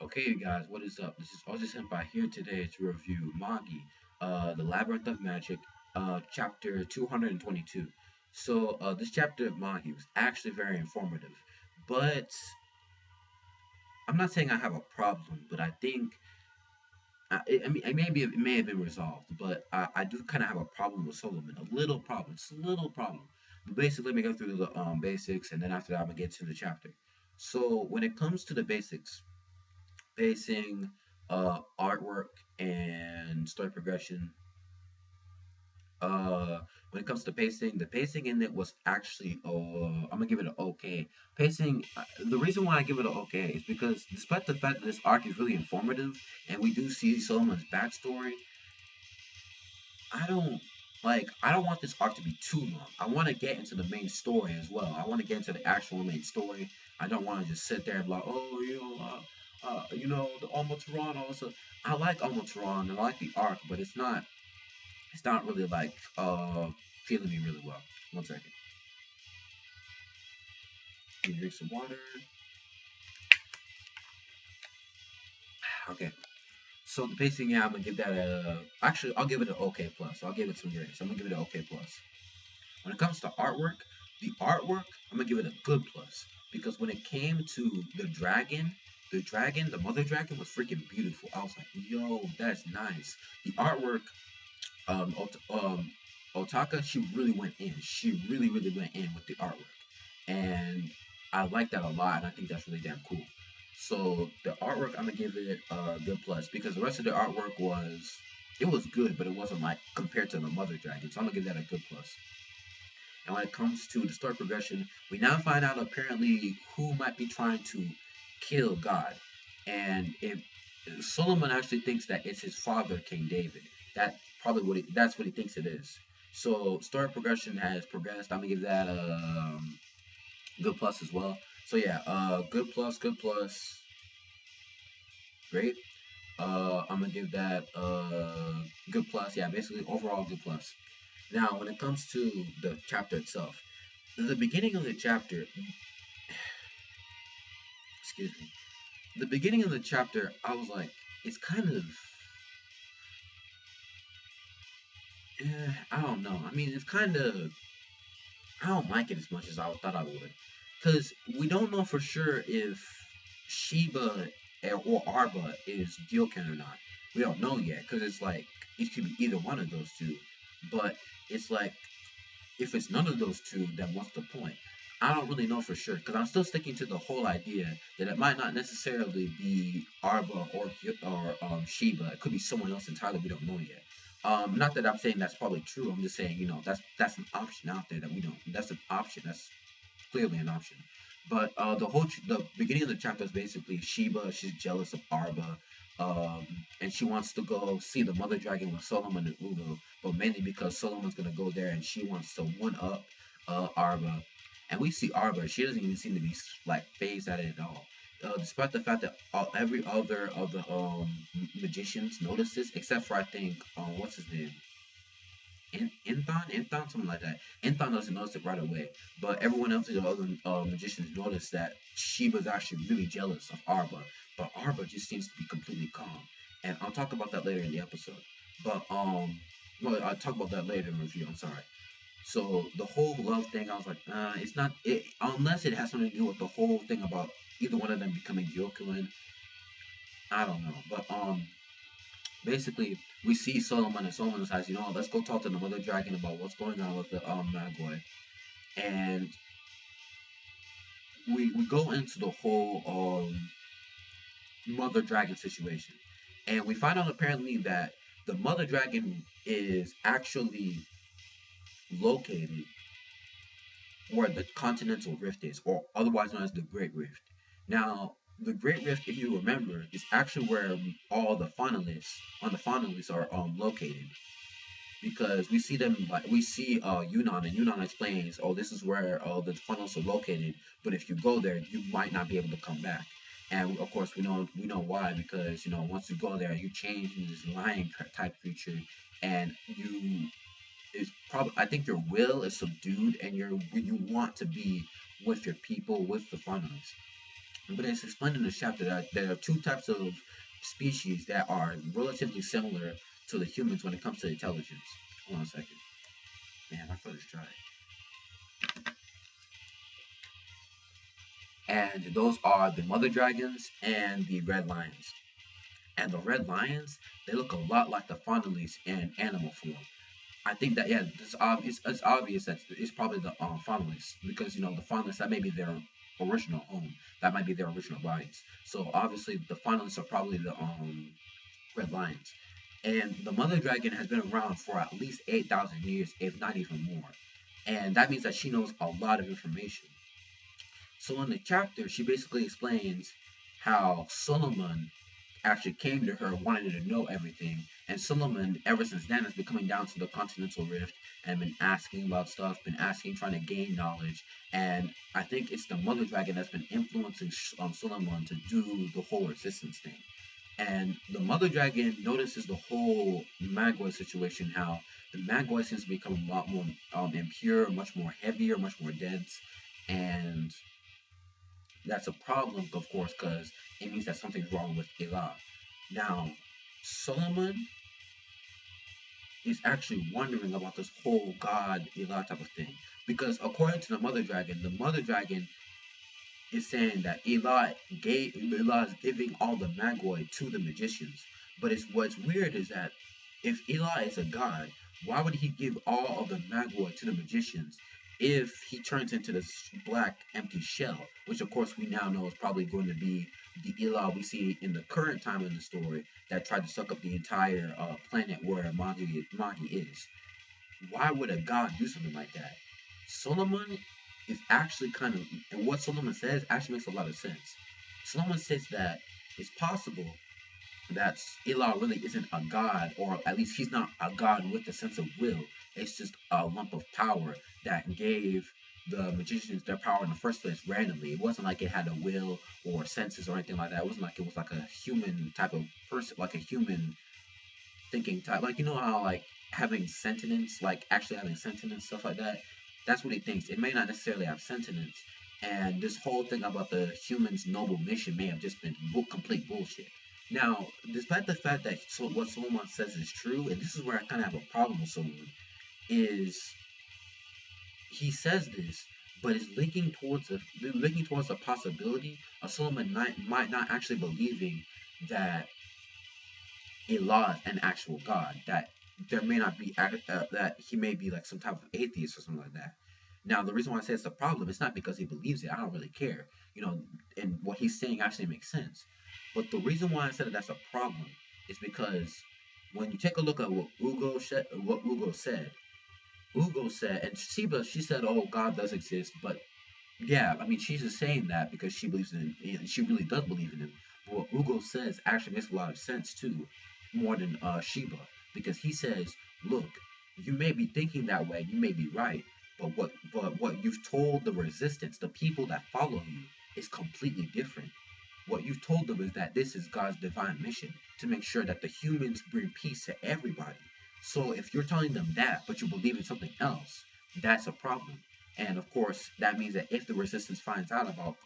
Okay, you guys, what is up? This is Ozzy Senpai here today to review Magi, the Labyrinth of Magic, chapter 222. This chapter of Magi was actually very informative, but I'm not saying I have a problem, but I think, I mean, it may have been resolved, but I do kind of have a problem with Solomon, a little problem, just a little problem. But basically, let me go through the basics, and then after that, I'm gonna get to the chapter. So, when it comes to the basics, pacing, artwork, and story progression. Uh, when it comes to pacing, the pacing in it was actually, I'm gonna give it an okay. Pacing, the reason why I give it an okay is because despite the fact that this arc is really informative and we do see Solomon's backstory, I don't I don't want this arc to be too long. I want to get into the main story as well. I want to get into the actual main story. I don't want to just sit there and be like, oh, the Almataron also. I like Almataron and I like the arc, but it's not really feeling me really well. One second. Let me drink some water. Okay. So the pacing, yeah, I'm gonna give that a. Actually, I'll give it an okay plus. I'll give it some grades. I'm gonna give it an okay plus. When it comes to artwork, the artwork, I'm gonna give it a good plus because when it came to the mother dragon was freaking beautiful. I was like, yo, that's nice. The artwork, Otaka, she really went in. She really, really went in with the artwork, and I like that a lot, and I think that's really damn cool. So the artwork, I'm gonna give it a good plus because the rest of the artwork it was good, but it wasn't like compared to the mother dragon. So I'm gonna give that a good plus. And when it comes to the story progression, we now find out apparently who might be trying to kill God. And if Solomon actually thinks that it's his father, King David, that's what he thinks it is. So story progression has progressed. I'm gonna give that a good plus as well. So yeah, good plus, great. I'm gonna give that good plus. Yeah, basically overall good plus. Now, when it comes to the chapter itself, the beginning of the chapter, excuse me, the beginning of the chapter, I was like, it's kind of, I don't know. I mean, it's kind of, I don't like it as much as I thought I would, because we don't know for sure if Sheba or Arba is Gilken or not. We don't know yet, because it's like it could be either one of those two. But it's like if it's none of those two, then what's the point? I don't really know for sure because I'm still sticking to the whole idea that it might not necessarily be Arba or Sheba. It could be someone else entirely we don't know yet. Not that I'm saying that's probably true. I'm just saying that's an option out there that we don't. That's an option. That's clearly an option. But the beginning of the chapter is basically Sheba. She's jealous of Arba, um, and she wants to go see the mother dragon with Solomon and Ulu, but mainly because Solomon's gonna go there and she wants to one up Arba. And we see Arba; she doesn't even seem to be like phased at it at all. Despite the fact that every other of the magicians notice this, except for I think what's his name, Inthon, something like that. Inthon doesn't notice it right away, but everyone else, the other magicians, notice that Sheba's actually really jealous of Arba, but Arba just seems to be completely calm. And I'll talk about that later in the episode. But well, I'll talk about that later in the review. I'm sorry. So the whole love thing, I was like, it's not it unless it has something to do with the whole thing about either one of them becoming Gyokuin. I don't know, but basically we see Solomon and Solomon decides, let's go talk to the mother dragon about what's going on with the Magoi. And we go into the whole mother dragon situation. And we find out apparently that the mother dragon is actually located where the continental rift is, or otherwise known as the Great Rift. Now, the Great Rift, if you remember, is actually where all the finalists are located because we see them like we see Yunnan and Yunnan explains, oh, this is where the funnels are located, but if you go there you might not be able to come back. And of course we know why, because once you go there you change into this lion type creature, and you is probably I think your will is subdued and you want to be with your people, with the funnels. But it's explained in the chapter that there are two types of species that are relatively similar to the humans when it comes to intelligence. Hold on a second. Man, my throat is dry. And those are the mother dragons and the red lions. And the red lions, they look a lot like the faunalies in animal form. I think that, yeah, it's obvious that it's probably the faunalists, because the faunalists, that may be their original home, that might be their original bodies. So obviously the faunalists are probably the red lions. And the mother dragon has been around for at least 8,000 years, if not even more. And that means that she knows a lot of information. So in the chapter, she basically explains how Solomon actually came to her wanting to know everything. And Solomon, ever since then, has been coming down to the continental rift and been asking about stuff, been asking, trying to gain knowledge. And I think it's the mother dragon that's been influencing Solomon to do the whole resistance thing. And the mother dragon notices the whole Magoi situation, how the Magoi seems to become a lot more impure, much more heavier, much more dense. And that's a problem, of course, because it means that something's wrong with Elah. Now, Solomon is actually wondering about this whole God Elah type of thing. Because according to the mother dragon is saying that Elah is giving all the Magoi to the magicians. But what's weird is that if Elah is a god, why would he give all of the Magoi to the magicians if he turns into this black empty shell, which of course we now know is probably going to be the Elah we see in the current time in the story that tried to suck up the entire planet where Magi is. Why would a god do something like that? Solomon is actually kind of, and what Solomon says actually makes a lot of sense. Solomon says that it's possible that Elah really isn't a god, or at least he's not a god with a sense of will. It's just a lump of power that gave the magicians their power in the first place randomly. It wasn't like it had a will or senses or anything like that. It wasn't like it was like a human type of person, like a human thinking type. Like, how like having sentience, like actually having sentience, stuff like that. That's what he thinks. It may not necessarily have sentience. And this whole thing about the human's noble mission may have just been complete bullshit. Now, despite the fact that what Solomon says is true, and this is where I kind of have a problem with Solomon, is he says this, but is linking towards the possibility of Solomon might not actually believing that Elah is an actual god. That there may not be that he may be like some type of atheist or something like that. Now, the reason why I say it's a problem, it's not because he believes it. I don't really care. And what he's saying actually makes sense. But the reason why I said that that's a problem is because when you take a look at what Ugo said, and she said, "Oh, God does exist," but yeah, I mean, she's just saying that because she believes in him, and she really does believe in him. But what Ugo says actually makes a lot of sense too, more than Sheba, because he says, "Look, you may be thinking that way, you may be right, but what you've told the resistance, the people that follow you, is completely different. What you've told them is that this is God's divine mission to make sure that the humans bring peace to everybody. So if you're telling them that, but you believe in something else, that's a problem." And of course, that means that if the resistance finds out about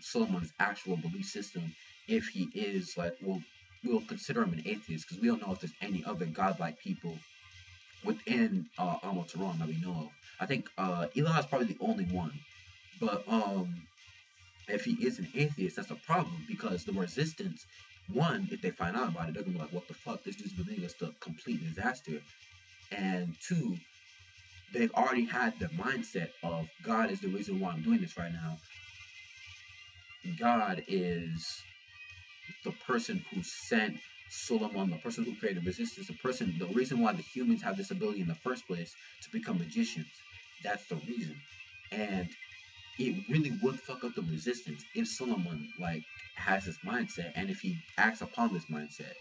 Solomon's actual belief system, if he is like, we'll consider him an atheist because we don't know if there's any other godlike people within Amoteron that we know of. I think Eli is probably the only one, but if he is an atheist, that's a problem because the resistance, one, if they find out about it, they're gonna be like, "What the fuck? This dude's been leading us to complete disaster." And two, they've already had the mindset of God is the reason why I'm doing this right now. God is the person who sent Solomon, the person who created resistance, the reason why the humans have this ability in the first place to become magicians. That's the reason. And it really would fuck up the resistance if Solomon like has this mindset, and if he acts upon this mindset.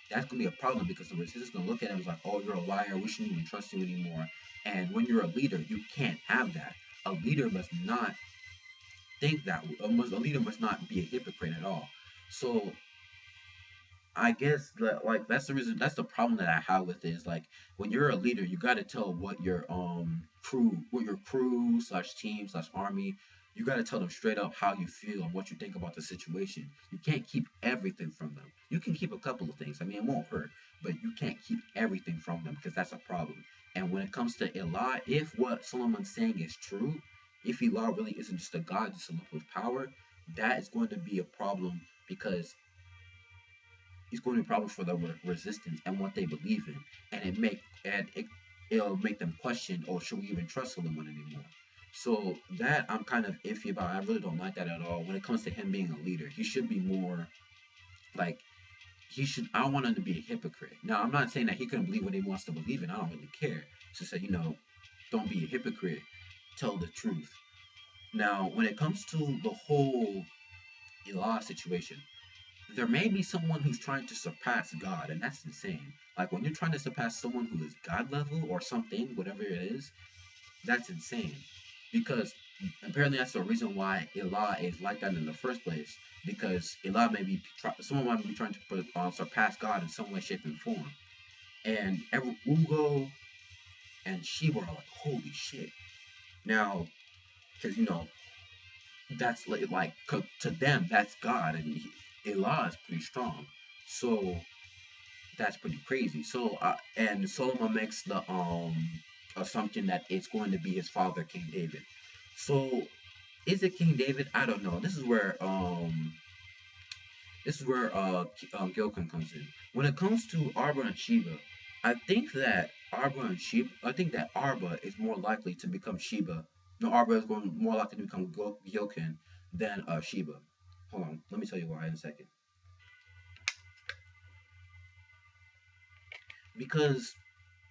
That's gonna be a problem because the resistance is gonna look at him as like, "Oh, you're a liar. We shouldn't even trust you anymore." And when you're a leader, you can't have that. A leader must not think that. A leader must not be a hypocrite at all. So I guess that like that's the reason, that's the problem that I have with it is like when you're a leader, you got to tell what your crew slash team slash army You got to tell them straight up how you feel and what you think about the situation. You can't keep everything from them. You can keep a couple of things. I mean, it won't hurt, but you can't keep everything from them because that's a problem. And when it comes to Elah, if what Solomon's saying is true, if Elah really isn't just a god, just a lump with power, that is going to be a problem because it's going to be a problem for the resistance and what they believe in, and it'll make them question, or should we even trust Solomon anymore? So that I'm kind of iffy about. I really don't like that at all. When it comes to him being a leader, he should be more like he should. I don't want him to be a hypocrite. Now I'm not saying that he couldn't believe what he wants to believe in. I don't really care. To say, don't be a hypocrite. Tell the truth. Now when it comes to the whole Elah situation, there may be someone who's trying to surpass God, and that's insane. Like when you're trying to surpass someone who is God level or something, whatever it is, that's insane. Because apparently that's the reason why Elah is like that in the first place. Because Elah may be someone might be trying to surpass God in some way, shape, and form. And every Ugo and Sheba are like, holy shit. Now, because that's like to them that's God, and Elah is pretty strong. So that's pretty crazy. So and Solomon makes the assumption that it's going to be his father, King David. So is it King David? I don't know. This is where Gilkin comes in. When it comes to Arba and Sheba, I think that Arba is more likely to become Sheba. No, Arba is going more likely to become Gilkin than Sheba. Hold on, let me tell you why in a second. Because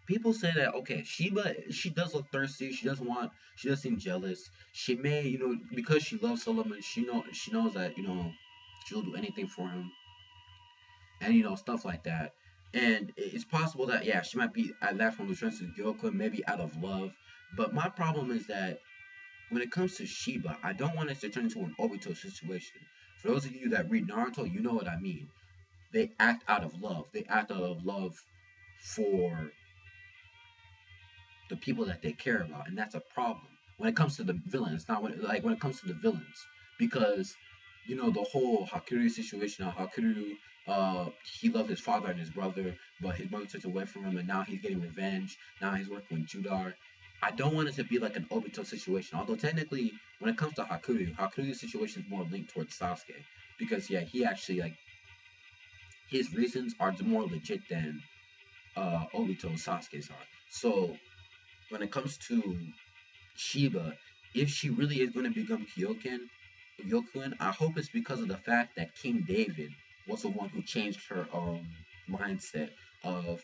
people say that okay, Sheba, she does look thirsty. She does seem jealous. She may, because she loves Solomon. She knows that she'll do anything for him, and stuff like that. And it's possible that yeah, she might be at that from the strength of Gyokun, maybe out of love. But my problem is that when it comes to Sheba, I don't want it to turn into an Obito situation. For those of you that read Naruto, you know what I mean. They act out of love. They act out of love for the people that they care about, and that's a problem when it comes to the villains. Not when it comes to the villains, because the whole Hakuryu situation. How Hakuryu, he loved his father and his brother, but his brother took away from him, and now he's getting revenge. Now he's working with Judar. I don't want it to be like an Obito situation. Although technically, when it comes to Hakuryu's situation is more linked towards Sasuke, because yeah, he actually like his reasons are more legit than Obito and Sasuke's are. So when it comes to Shiba, if she really is going to become Gyokuen, I hope it's because of the fact that King David was the one who changed her mindset of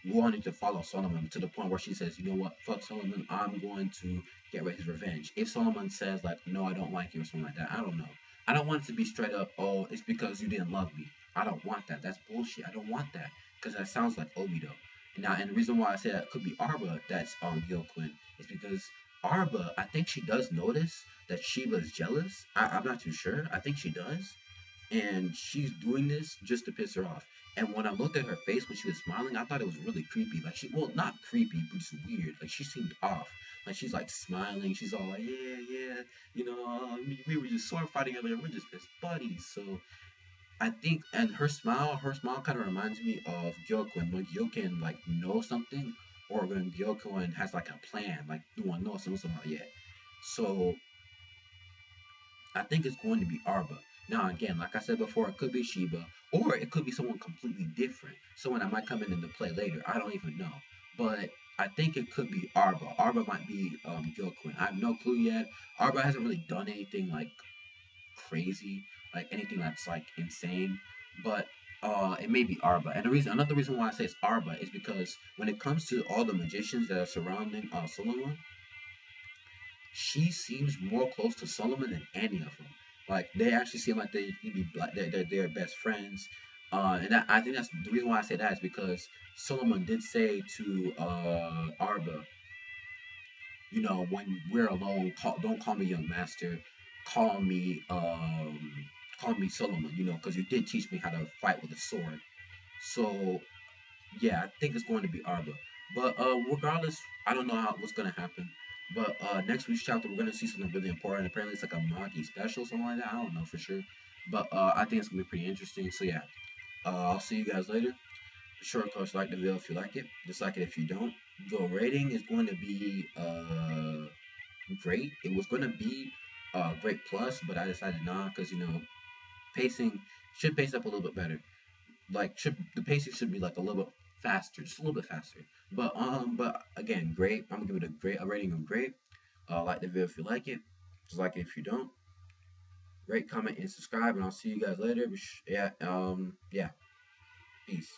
wanting to follow Solomon to the point where she says, you know what, fuck Solomon, I'm going to get his revenge. If Solomon says like, no, I don't like you or something like that, I don't know. I don't want it to be straight up, oh, it's because you didn't love me. I don't want that. That's bullshit. I don't want that because that sounds like Obito. Now, and the reason why I say that could be Arba that's on Gyokuen is because Arba, I think she does notice that Shiba is jealous. I'm not too sure. I think she does. And she's doing this just to piss her off. And when I looked at her face when she was smiling, I thought it was really creepy. Like well, not creepy, but it's weird. Like she seemed off. Like she's like smiling. She's all like, yeah, yeah, we were just sword fighting together. We're just best buddies. So I think, and her smile kind of reminds me of Gyokuen when Gyokuen like knows something, or when Gyokuen has like a plan, like you want to know something about yet. So I think it's going to be Arba. Now, again, like I said before, it could be Shiba, or it could be someone completely different. Someone that might come in into play later. I don't even know. But I think it could be Arba. Arba might be Gyokuen. I have no clue yet. Arba hasn't really done anything like crazy, like anything that's like insane. But it may be Arba. And another reason why I say it's Arba is because when it comes to all the magicians that are surrounding Solomon, she seems more close to Solomon than any of them. Like they actually seem like they're best friends. And I think that's the reason why I say that is because Solomon did say to Arba, when we're alone, don't call me young master, call me call me Solomon, because you did teach me how to fight with a sword. So yeah, I think it's going to be Arba. But regardless, I don't know what's gonna happen. But next week's chapter, we're gonna see something really important. Apparently, it's like a Magi special, something like that. I don't know for sure, but I think it's gonna be pretty interesting. So yeah, I'll see you guys later. Be sure to course like the video if you like it. Dislike it if you don't. The rating is going to be great. It was going to be great plus, but I decided not because pacing should pace up a little bit better. Like the pacing should be like a little bit faster, just a little bit faster. But again, great. I'm gonna give it a rating of great. Like the video if you like it. Dislike it if you don't. Rate, comment, and subscribe, and I'll see you guys later. Yeah, yeah. Peace.